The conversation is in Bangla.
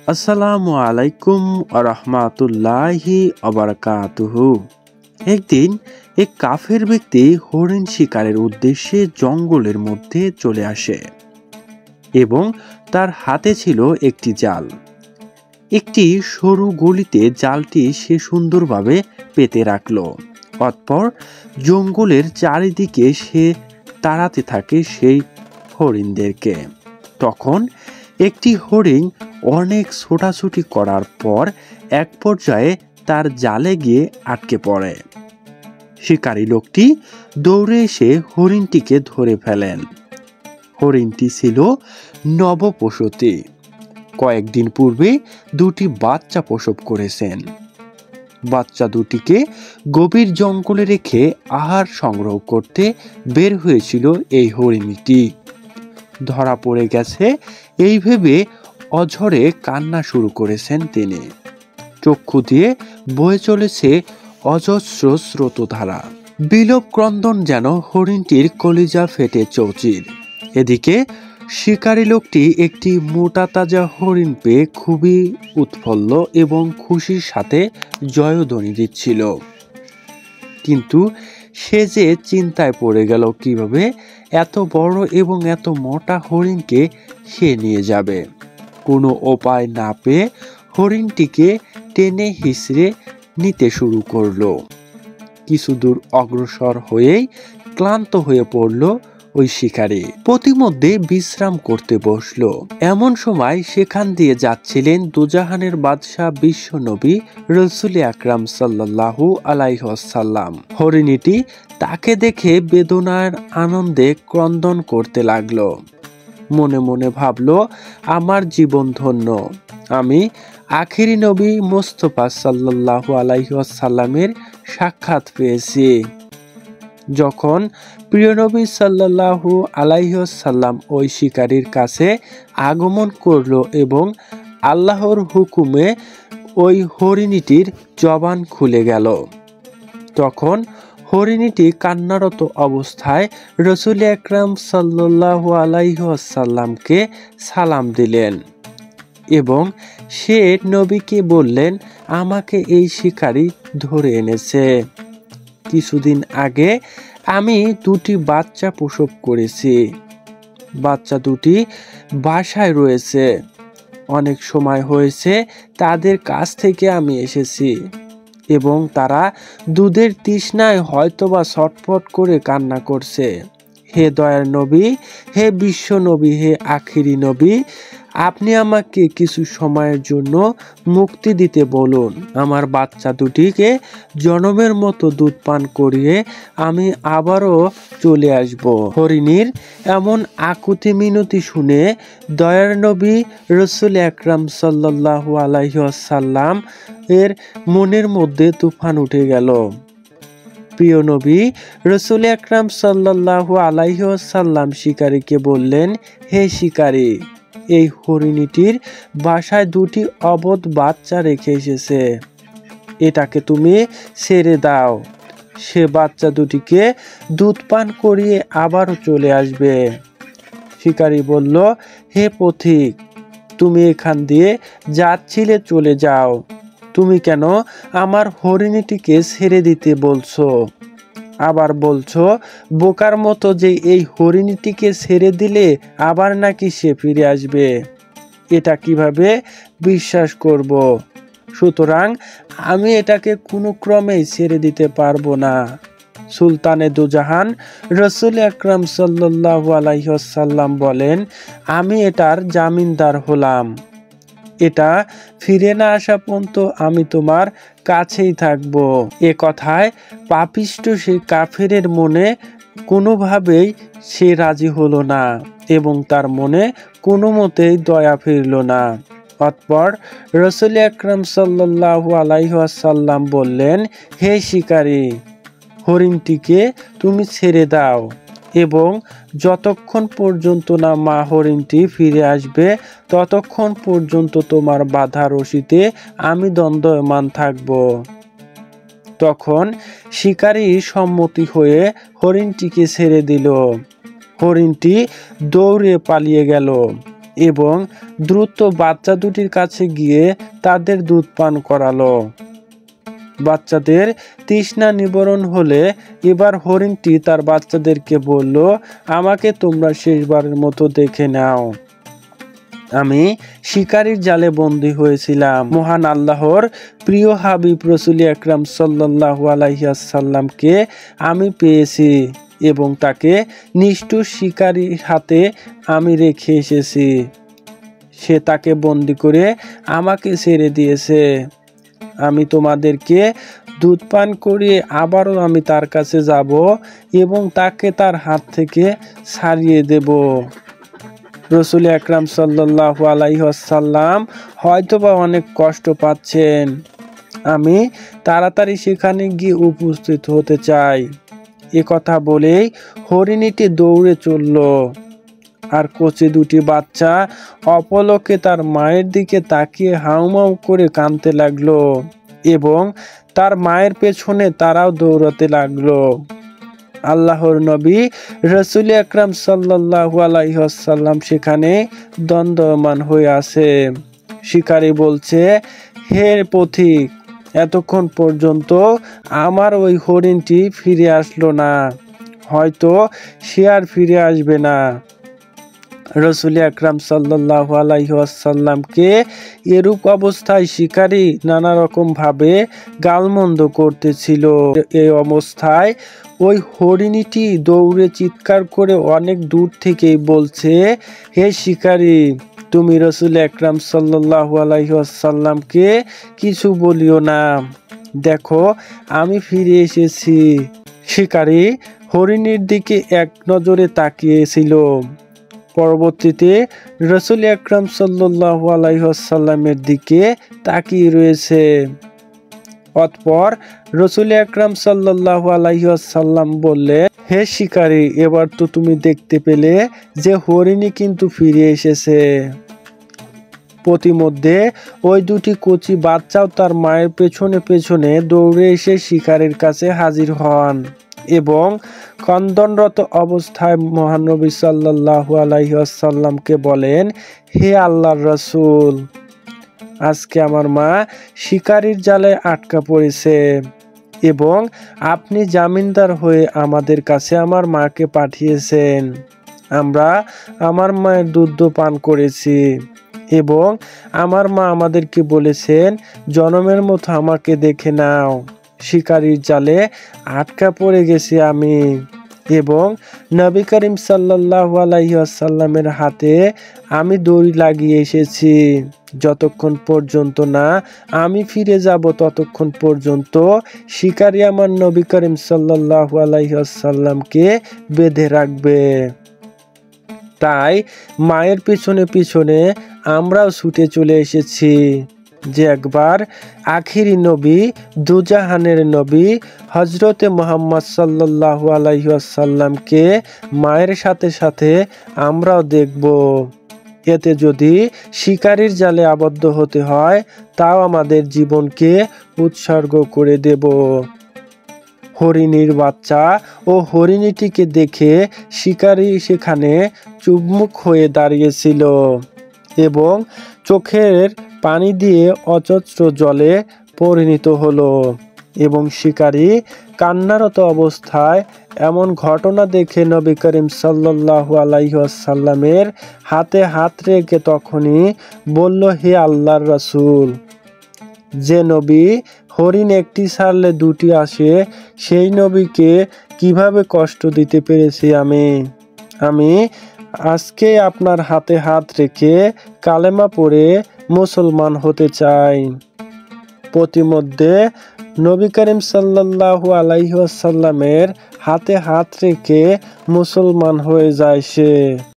আসসালামু আলাইকুম আরহামাতুল্লাহি আবারাকাতুহু। একদিন এক কাফের ব্যক্তি হরিণ শিকারের উদ্দেশ্যে জঙ্গলের মধ্যে চলে আসে এবং তার হাতে ছিল একটি জাল। একটি সরু গলিতে জালটি সে সুন্দরভাবে পেতে রাখল। অতঃপর জঙ্গলের চারিদিকে সে তাড়াতে থাকে সেই হরিণদেরকে। তখন একটি হরিণ অনেক ছোটাছুটি করার পর এক পর্যায়ে তার জালে গিয়ে আটকে পড়ে। শিকারী লোকটি দৌড়ে এসে হরিণটিকে ধরে ফেলেন। হরিণটি ছিল নবপ্রসূতি। কয়েকদিন পূর্বে দুটি বাচ্চা প্রসব করেছেন। বাচ্চা দুটিকে গভীর জঙ্গলে রেখে আহার সংগ্রহ করতে বের হয়েছিল এই হরিণটি। ধরা পড়ে গেছে এই ভেবে অঝরে কান্না শুরু করেছেন তিনি। চক্ষু দিয়ে বয়ে চলেছে অজস্র স্রোতধারা। বিলোপ ক্রন্দন যেন হরিণটির কলিজা ফেটে চৌচির। এদিকে শিকারী লোকটি একটি মোটা তাজা হরিণ পেয়ে খুবই উৎফুল্ল এবং খুশির সাথে জয়ধ্বনি দিচ্ছিল। কিন্তু সে যে চিন্তায় পড়ে গেল কিভাবে এত বড় এবং এত মোটা হরিণকে সে নিয়ে যাবে। কোনো উপায় না পেয়ে হরিণটিকে টেনে হিঁচড়ে নিতে শুরু করলো। কিছু দূর অগ্রসর হয়েই ক্লান্ত হয়ে পড়ল ওই শিকারী। প্রতিমধ্যে বিশ্রাম করতে বসলো। এমন সময় সেখান দিয়ে যাচ্ছিলেন দুজাহানের বাদশাহ বিশ্ব নবী রাসূল আকরাম সাল্লাল্লাহু আলাইহি ওয়াসাল্লাম। হরিণীটি তাকে দেখে বেদনার আনন্দে ক্রন্দন করতে লাগলো। মনে মনে ভাবলো, আমার জীবন ধন্য, আমি আখিরি নবী মুস্তাফা সাল্লাল্লাহু আলাইহি ওয়াসাল্লামের সাক্ষাৎ পেয়েছি। যখন প্রিয় নবী সাল্লাল্লাহু আলাইহি ওয়াসাল্লাম ওই শিকারীর কাছে আগমন করলো এবং আল্লাহর হুকুমে ওই হরিণীটির জবান খুলে গেল, তখন হরিণীটি কান্নারত অবস্থায় রাসূল আকরাম সাল্লাল্লাহু আলাইহি ওয়াসাল্লামকে সালাম দিলেন এবং সে নবীকে বললেন, আমাকে এই শিকারী ধরে এনেছে। কিছুদিন আগে আমি দুটি বাচ্চা প্রসব করেছি। বাচ্চা দুটি বাসায় রয়েছে। অনেক সময় হয়েছে তাদের কাছ থেকে আমি এসেছি এবং তারা দুধের তৃষ্ণায় হয়তোবা ছটফট করে কান্না করছে। হে দয়ার নবী, হে বিশ্ব নবী, হে আখিরি নবী, আপনি আমাকে কিছু সময়ের জন্য মুক্তি দিতে বলুন। আমার বাচ্চা দুটিকে জনমের মতো দুধ পান করিয়ে আমি আবারও চলে আসব। হরিণীর এমন আকুতি মিনতি শুনে দয়ার নবী রাসূল আকরাম সাল্লাল্লাহু আলাইহি ওয়াসাল্লাম এর মনের মধ্যে তুফান উঠে গেল। প্রিয় নবী রাসূল আকরাম সাল্লাল্লাহু আলাইহি ওয়াসাল্লাম শিকারীকে বললেন, হে শিকারী, এই হরিণীটির বাসায় দুটি অবধ বাচ্চা রেখে এসেছে, এটাকে তুমি ছেড়ে দাও। সে বাচ্চা দুটিকে দুধ পান করিয়ে আবারও চলে আসবে। শিকারী বলল, হে পথিক, তুমি এখান দিয়ে যাচ্ছিলে চলে যাও। তুমি কেন আমার হরিণীটিকে ছেড়ে দিতে বলছো? আবার বলছো বোকার মতো যে এই হরিণীটিকে ছেড়ে দিলে আবার নাকি সে ফিরে আসবে। এটা কিভাবে বিশ্বাস করব? সুতরাং আমি এটাকে কোনো ক্রমেই ছেড়ে দিতে পারবো না। সুলতানে দুজাহান রাসূল আকরাম সাল্লাল্লাহু আলাইহি ওয়াসাল্লাম বলেন, আমি এটার জামিনদার হলাম। এটা ফিরে না আসা পর্যন্ত আমি তোমার কাছেই থাকব। এ কথায় পাপিষ্ঠ সেই কাফেরের মনে কোনোভাবেই সে রাজি হলো না এবং তার মনে কোনো মতেই দয়া ফিরল না। অতঃপর রাসূল আকরাম সাল্লাল্লাহু আলাইহি ওয়াসাল্লাম বললেন, হে শিকারী, হরিণটিকে তুমি ছেড়ে দাও এবং যতক্ষণ পর্যন্ত না মা হরিণটি ফিরে আসবে ততক্ষণ পর্যন্ত তোমার বাধা রশিতে আমি দণ্ডায়মান থাকব। তখন শিকারী সম্মতি হয়ে হরিণটিকে ছেড়ে দিল। হরিণটি দৌড়ে পালিয়ে গেল। এবং দ্রুত বাচ্চা দুটির কাছে গিয়ে তাদের দুধ পান করালো। বাচ্চাদের তৃষ্ণা নিবারণ হলে এবার হরিণটি তার বাচ্চাদেরকে বলল, আমাকে তোমরা শেষবারের মতো দেখে নাও। আমি শিকারীর জালে বন্দী হয়েছিলাম। মহান আল্লাহর প্রিয় হাবিব রাসূল আকরাম সাল্লাল্লাহু আলাইহি ওয়াসাল্লামকে আমি পেয়েছি এবং তাকে নিষ্ঠুর শিকারীর হাতে আমি রেখে এসেছি। সে তাকে বন্দী করে আমাকে ছেড়ে দিয়েছে। আমি তোমাদেরকে দুধ পান করিয়ে আবারও আমি তার কাছে যাব এবং তাকে তার হাত থেকে ছাড়িয়ে দেব। রাসূল আকরাম সাল্লাল্লাহু আলাইহি ওয়াসাল্লাম হয়তোবা অনেক কষ্ট পাচ্ছেন। আমি তাড়াতাড়ি সেখানে গিয়ে উপস্থিত হতে চাই। এ কথা বলেই হরিণীটি দৌড়ে চলল। আর কচি দুটি বাচ্চা অপলকে তার মায়ের দিকে তাকিয়ে হাউমাউ করে কাঁদতে লাগলো এবং তার মায়ের পেছনে তারাও দৌড়াতে লাগলো। আল্লাহর নবী রাসূল আকরাম সাল্লাল্লাহু আলাইহি ওয়াসাল্লাম সেখানে দণ্ডায়মান হয়ে আছে। শিকারী বলছে, হে পথিক, এতক্ষণ পর্যন্ত আমার ওই হরিণটি ফিরে আসলো না, হয়তো সে আর ফিরে আসবে না। রাসূল আকরাম সাল্লাল্লাহু আলাইহি ওয়াসাল্লামকে এরূপ অবস্থায় শিকারী নানা রকম ভাবে গালমন্দ করতেছিল। এই অবস্থায় ওই হরিণীটি দৌড়ে চিৎকার করে অনেক দূর থেকেই বলছে, হে শিকারী, তুমি রাসূল আকরাম সাল্লাল্লাহু আলাইহি ওয়াসাল্লামকে কিছু বলিও না, দেখো আমি ফিরে এসেছি। শিকারী হরিণীর দিকে এক নজরে তাকিয়েছিল। পরবর্তীতে রাসূল আকরাম সাল্লাল্লাহু আলাইহি ওয়াসাল্লামের দিকে তাকিয়ে রয়েছে। অতঃপর রাসূল আকরাম সাল্লাল্লাহু আলাইহি ওয়াসাল্লাম বললেন, হে শিকারী, এবার তো তুমি দেখতে পেলে যে হরিণী কিন্তু ফিরে এসেছে। প্রতিমধ্যে ওই দুটি কচি বাচ্চাও তার মায়ের পেছনে পেছনে দৌড়ে এসে শিকারীর কাছে হাজির হন এবং ক্রন্দনরত অবস্থায় মহানবী সাল্লাল্লাহু আলাইহি ওয়াসাল্লামকে বলেন, হে আল্লাহর রাসূল, আজকে আমার মা শিকারীর জালে আটকা পড়েছে এবং আপনি জামিনদার হয়ে আমাদের কাছে আমার মাকে পাঠিয়েছেন। আমরা আমার মায়ের দুধ পান করেছি এবং আমার মা আমাদেরকে বলেছেন, জনমের মতো আমাকে দেখে নাও। শিকারীর জালে আটকা পড়ে গেছি আমি এবং নবী করিম সাল্লাল্লাহু আলাইহি ওয়াসাল্লামের হাতে আমি দড়ি লাগিয়ে এসেছি। যতক্ষণ পর্যন্ত না আমি ফিরে যাব ততক্ষণ পর্যন্ত শিকারী আমার নবী করিম সাল্লাল্লাহু আলাইহি ওয়াসাল্লামকে বেঁধে রাখবে। তাই মায়ের পিছনে পিছনে আমরাও ছুটে চলে এসেছি যে একবার আখিরি নবী, দুজাহানের নবী হযরতে মুহাম্মদ সাল্লাল্লাহু আলাইহি ওয়াসাল্লামকে মায়ের সাথে সাথে আমরাও দেখব। এতে যদি শিকারীর জালে আবদ্ধ হতে হয়, তাও আমাদের জীবনকে উৎসর্গ করে দেব। হরিণীর বাচ্চা ও হরিণীটিকে দেখে শিকারী সেখানে চুপমুখ হয়ে দাঁড়িয়েছিল এবং চোখের পানি দিয়ে অজস্র জলে পরিণত হলো এবং শিকারী কান্নারত অবস্থায় এমন ঘটনা দেখে নবী করিম সাল্লাল্লাহু আলাইহি ওয়াসাল্লামের হাতে হাত রেখে তখনই বলল, হে আল্লাহর রাসূল, যে নবী হরিণ একটি ছাড়লে দুটি আসে, সেই নবীকে কিভাবে কষ্ট দিতে পেরেছি আমি আজকে আপনার হাতে হাত রেখে কালেমা পড়ে মুসলমান হতে চাই। প্রতিমধ্যে নবী করিম সাল্লাল্লাহু আলাইহি ওয়াসাল্লামের হাতে হাত রেখে মুসলমান হয়ে যায় সে।